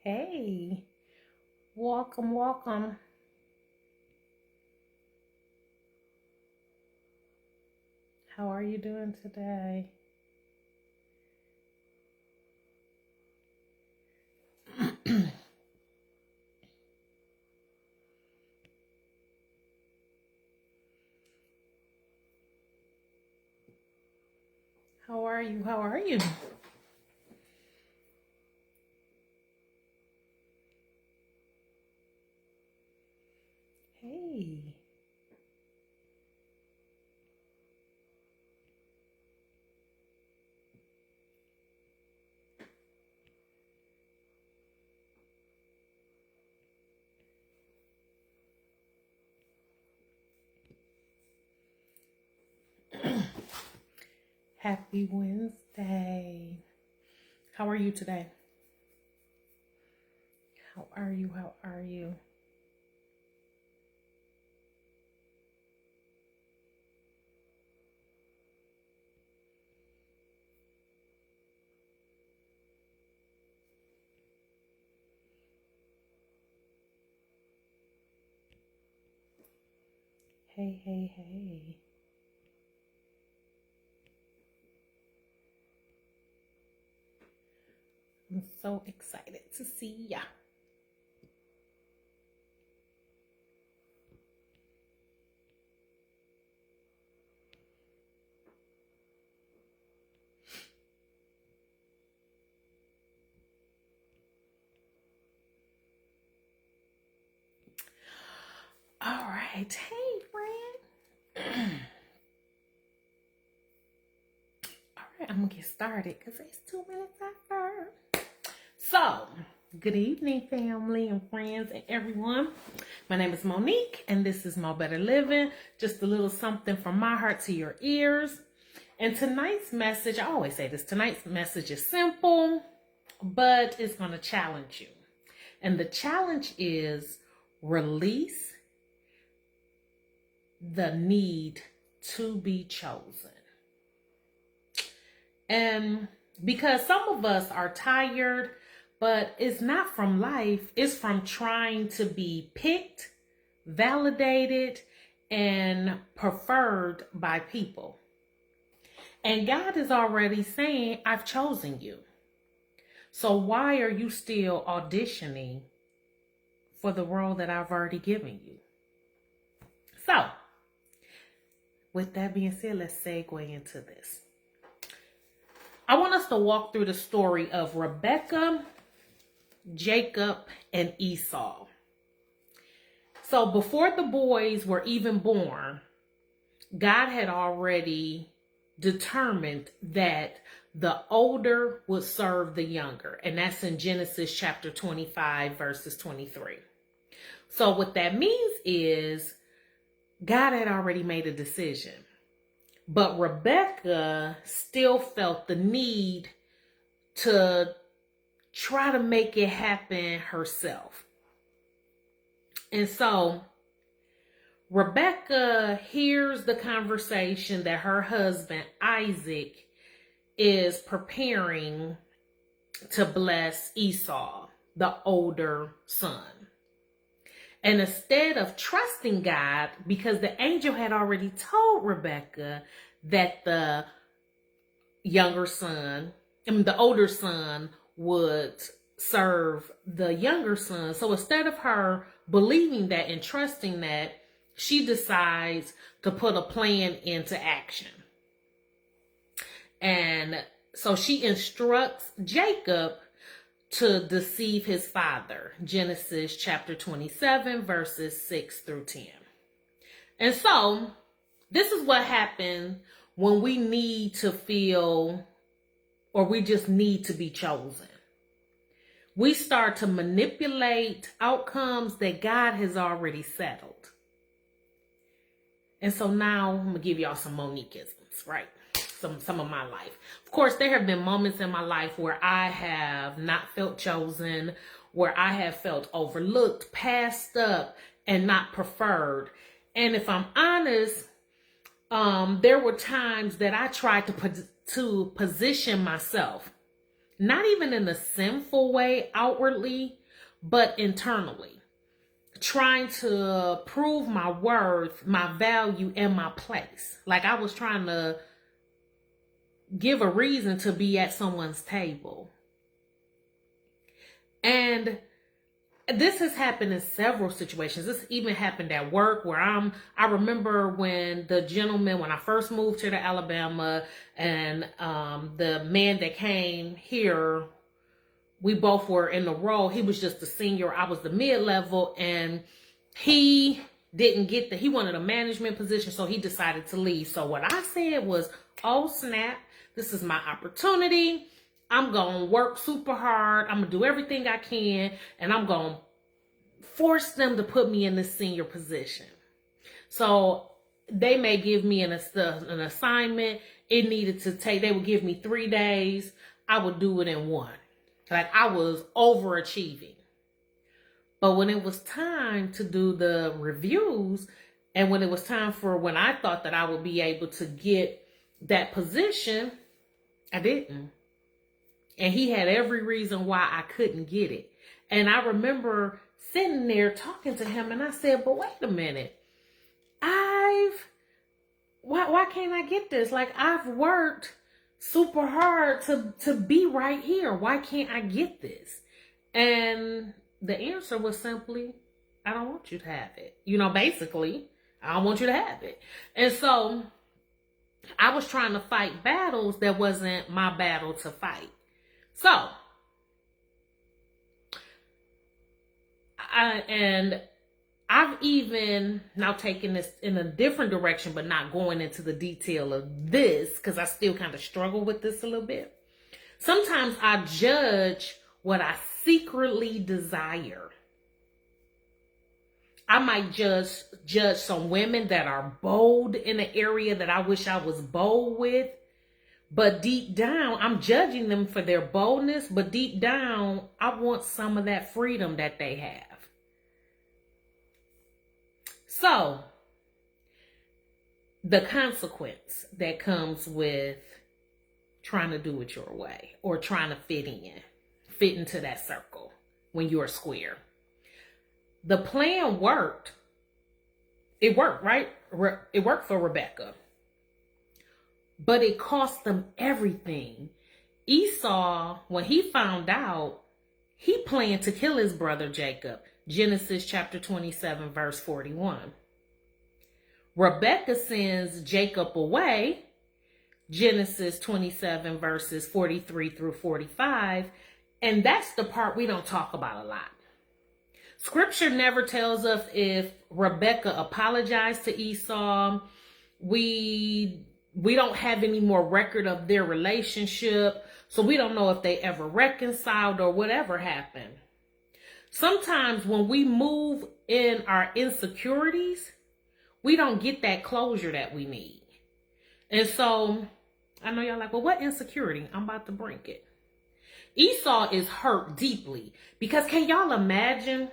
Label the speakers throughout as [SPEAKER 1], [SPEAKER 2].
[SPEAKER 1] Hey, welcome, welcome. How are you doing today? How are you? How are you? Hey, happy Wednesday. How are you today? How are you? How are you? Hey, hey, hey. I'm so excited to see ya. All right. Hey, friend. All right, I'm going to get started because it's 2 minutes after. So, good evening, family and friends and everyone. My name is Monique, and this is My Better Living. Just a little something from my heart to your ears. And tonight's message, I always say this, tonight's message is simple, but it's going to challenge you. And the challenge is release the need to be chosen. And because some of us are tired, but it's not from life, it's from trying to be picked, validated, and preferred by people. And God is already saying, I've chosen you. So why are you still auditioning for the role that I've already given you? So, with that being said, let's segue into this. I want us to walk through the story of Rebekah, Jacob, and Esau. So before the boys were even born, God had already determined that the older would serve the younger. And that's in Genesis chapter 25, verses 23. So what that means is God had already made a decision. But Rebekah still felt the need to try to make it happen herself. And so Rebekah hears the conversation that her husband Isaac is preparing to bless Esau, the older son. And instead of trusting God, because the angel had already told Rebekah that the older son would serve the younger son. So instead of her believing that and trusting that, she decides to put a plan into action. And so she instructs Jacob to deceive his father. Genesis chapter 27, verses 6 through 10. And so this is what happens when we need to feel, or we just need to be chosen. We start to manipulate outcomes that God has already settled. And so now I'm going to give y'all some Moniqueisms, right? Some of my life. Of course, there have been moments in my life where I have not felt chosen, where I have felt overlooked, passed up, and not preferred. And if I'm honest, there were times that I tried to position myself, not even in a sinful way outwardly, but internally. Trying to prove my worth, my value, and my place. Like I was trying to give a reason to be at someone's table. And this has happened in several situations. This even happened at work where I remember when the gentleman, when I first moved here to Alabama, and the man that came here, we both were in the role. He was just the senior, I was the mid-level, and he didn't get he wanted a management position, so he decided to leave. So what I said was, oh snap, this is my opportunity. I'm going to work super hard. I'm going to do everything I can, and I'm going to force them to put me in this senior position. So they may give me an assignment. It needed to take, they would give me 3 days. I would do it in 1. Like I was overachieving. But when it was time to do the reviews, and when it was time for when I thought that I would be able to get that position, I didn't. And he had every reason why I couldn't get it. And I remember sitting there talking to him, and I said, but wait a minute. Why can't I get this? Like I've worked super hard to be right here. Why can't I get this? And the answer was simply, I don't want you to have it. You know, basically, I don't want you to have it. And so I was trying to fight battles that wasn't my battle to fight. So, I've even now taken this in a different direction, but not going into the detail of this, because I still kind of struggle with this a little bit. Sometimes I judge what I secretly desire. I might judge some women that are bold in an area that I wish I was bold with. But deep down, I'm judging them for their boldness. But deep down, I want some of that freedom that they have. So, the consequence that comes with trying to do it your way or trying to fit into that circle when you're square. The plan worked. It worked, right? It worked for Rebekah. But it cost them everything. Esau, when he found out, he planned to kill his brother Jacob. Genesis chapter 27, verse 41. Rebekah sends Jacob away. Genesis 27, verses 43 through 45. And that's the part we don't talk about a lot. Scripture never tells us if Rebekah apologized to Esau. We don't have any more record of their relationship. So we don't know if they ever reconciled or whatever happened. Sometimes when we move in our insecurities, we don't get that closure that we need. And so I know y'all like, well, what insecurity? I'm about to bring it. Esau is hurt deeply because can y'all imagine?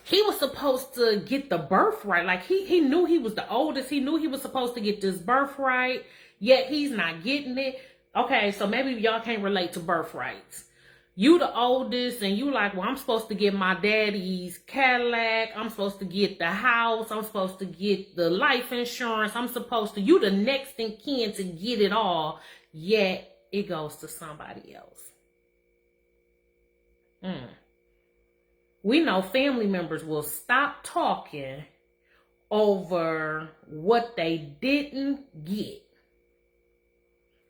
[SPEAKER 1] He was supposed to get the birthright. Like he knew he was the oldest. He knew he was supposed to get this birthright, yet he's not getting it. Okay, so maybe y'all can't relate to birthrights. You the oldest and you like, well, I'm supposed to get my daddy's Cadillac. I'm supposed to get the house. I'm supposed to get the life insurance. You the next in kin to get it all, yet it goes to somebody else. We know family members will stop talking over what they didn't get.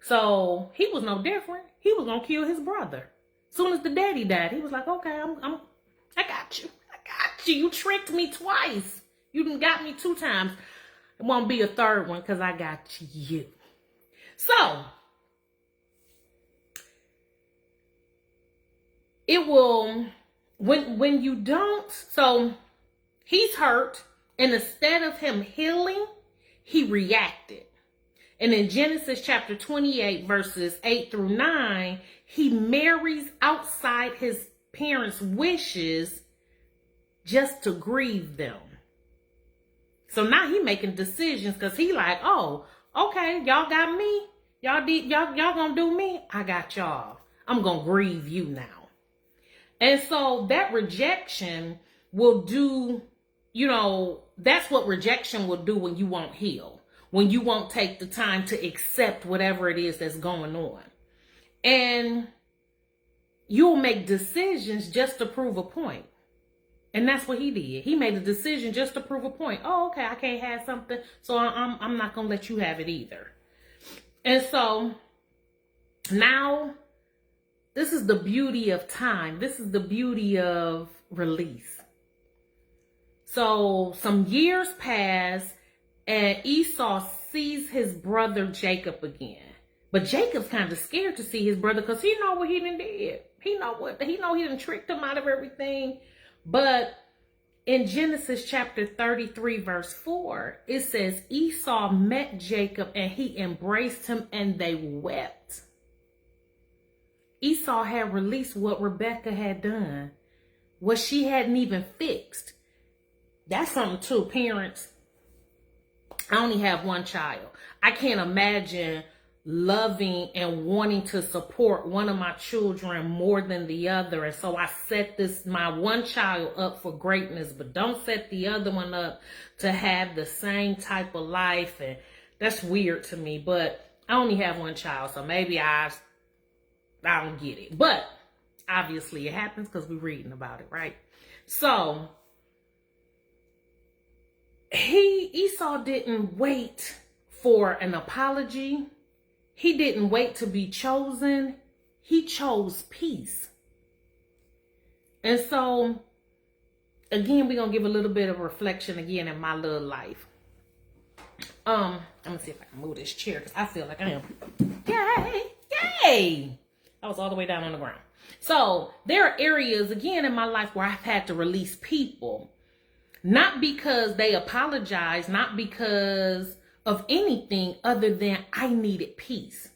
[SPEAKER 1] So he was no different. He was gonna kill his brother. Soon as the daddy died, he was like, okay, I got you. You tricked me twice. You done got me 2 times. It won't be a third one because I got you. So it will, when you don't, so he's hurt, and instead of him healing, he reacted. And in Genesis chapter 28, verses 8 through 9, he marries outside his parents' wishes just to grieve them. So now he making decisions because he like, oh, okay, y'all got me. Y'all gonna do me? I got y'all. I'm going to grieve you now. And so that rejection will do, that's what rejection will do when you won't heal, when you won't take the time to accept whatever it is that's going on. And you'll make decisions just to prove a point. And that's what he did. He made a decision just to prove a point. Oh, okay, I can't have something, so I'm not going to let you have it either. And so now, this is the beauty of time. This is the beauty of release. So some years pass and Esau sees his brother Jacob again. But Jacob's kind of scared to see his brother because he know what he done did. He know he done tricked him out of everything. But in Genesis chapter 33 verse 4, it says Esau met Jacob and he embraced him and they wept. Esau had released what Rebekah had done, what she hadn't even fixed. That's something too, parents. I only have one child. I can't imagine loving and wanting to support one of my children more than the other. And so I set my one child up for greatness, but don't set the other one up to have the same type of life. And that's weird to me, but I only have one child, so maybe I don't get it. But obviously it happens because we're reading about it, right? So Esau didn't wait for an apology. He didn't wait to be chosen. He chose peace. And so, again, we're going to give a little bit of reflection again in my little life. I'm going to see if I can move this chair because I feel like I am. Yay! I was all the way down on the ground. So, there are areas, again, in my life where I've had to release people. Not because they apologized, not because of anything other than I needed peace.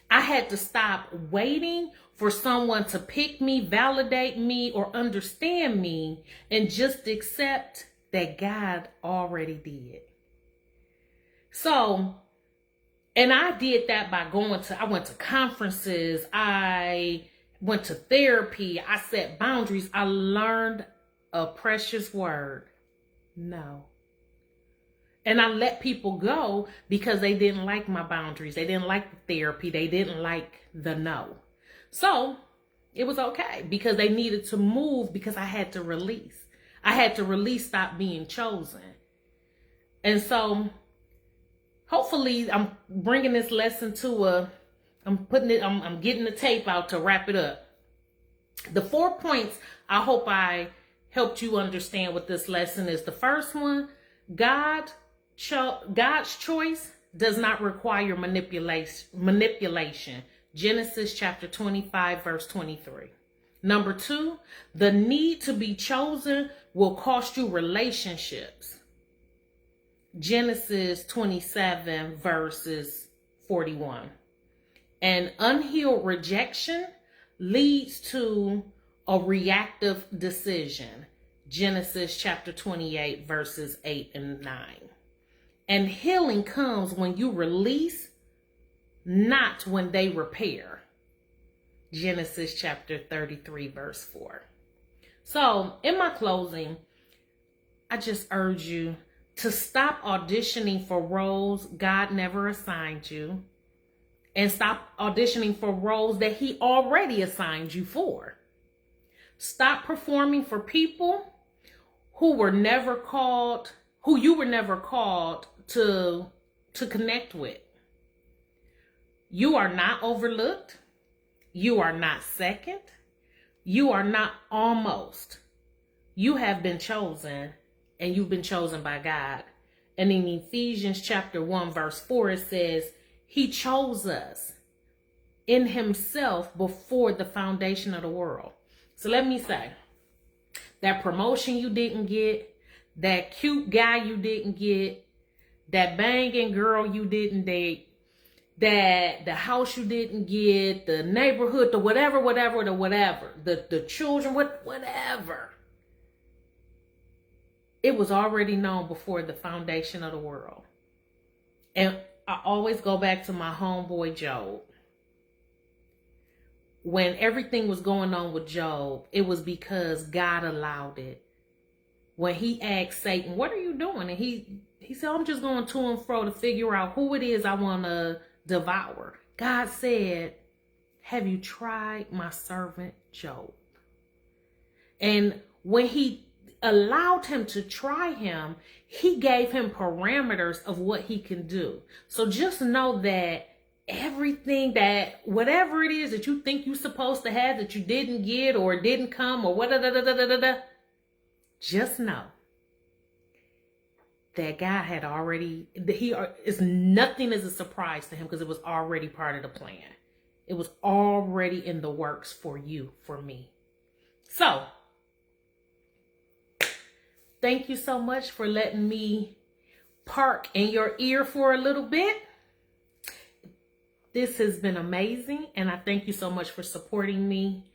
[SPEAKER 1] I had to stop waiting for someone to pick me, validate me, or understand me, and just accept that God already did. So, and I did that by I went to conferences, I went to therapy, I set boundaries, I learned a precious word. No. And I let people go because they didn't like my boundaries. They didn't like the therapy. They didn't like the no. So it was okay because they needed to move because I had to release. I had to release, stop being chosen. And so hopefully I'm bringing this lesson to I'm getting the tape out to wrap it up. The 4 points I hope I helped you understand what this lesson is. The first one, God's choice does not require manipulation. Genesis chapter 25, verse 23. Number 2, the need to be chosen will cost you relationships. Genesis 27, verses 41. And unhealed rejection leads to a reactive decision. Genesis chapter 28, verses 8 and 9. And healing comes when you release, not when they repair. Genesis chapter 33, verse 4. So, in my closing, I just urge you to stop auditioning for roles God never assigned you, and stop auditioning for roles that He already assigned you for. Stop performing for people who you were never called to connect with. You are not overlooked. You are not second. You are not almost. You have been chosen, and you've been chosen by God. And in Ephesians chapter 1, verse 4, it says, He chose us in Himself before the foundation of the world. So let me say, that promotion you didn't get, that cute guy you didn't get, that banging girl you didn't date, that the house you didn't get, the neighborhood, the whatever, the children, whatever. It was already known before the foundation of the world. And I always go back to my homeboy Job. when everything was going on with Job, it was because God allowed it. When he asked Satan, what are you doing? And he said, I'm just going to and fro to figure out who it is I want to devour. God said, have you tried my servant Job? And when he allowed him to try him, he gave him parameters of what he can do. So just know that everything that, whatever it is that you think you're supposed to have that you didn't get or didn't come or whatever, just know that God had already, nothing is a surprise to him because it was already part of the plan. It was already in the works for you, for me. So, thank you so much for letting me park in your ear for a little bit. This has been amazing, and I thank you so much for supporting me.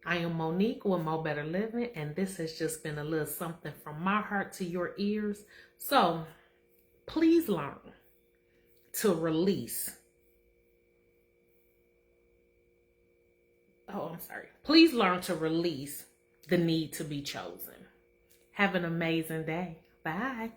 [SPEAKER 1] I am Monique with Mo Better Living, and this has just been a little something from my heart to your ears. So, please learn to release. Please learn to release the need to be chosen. Have an amazing day. Bye.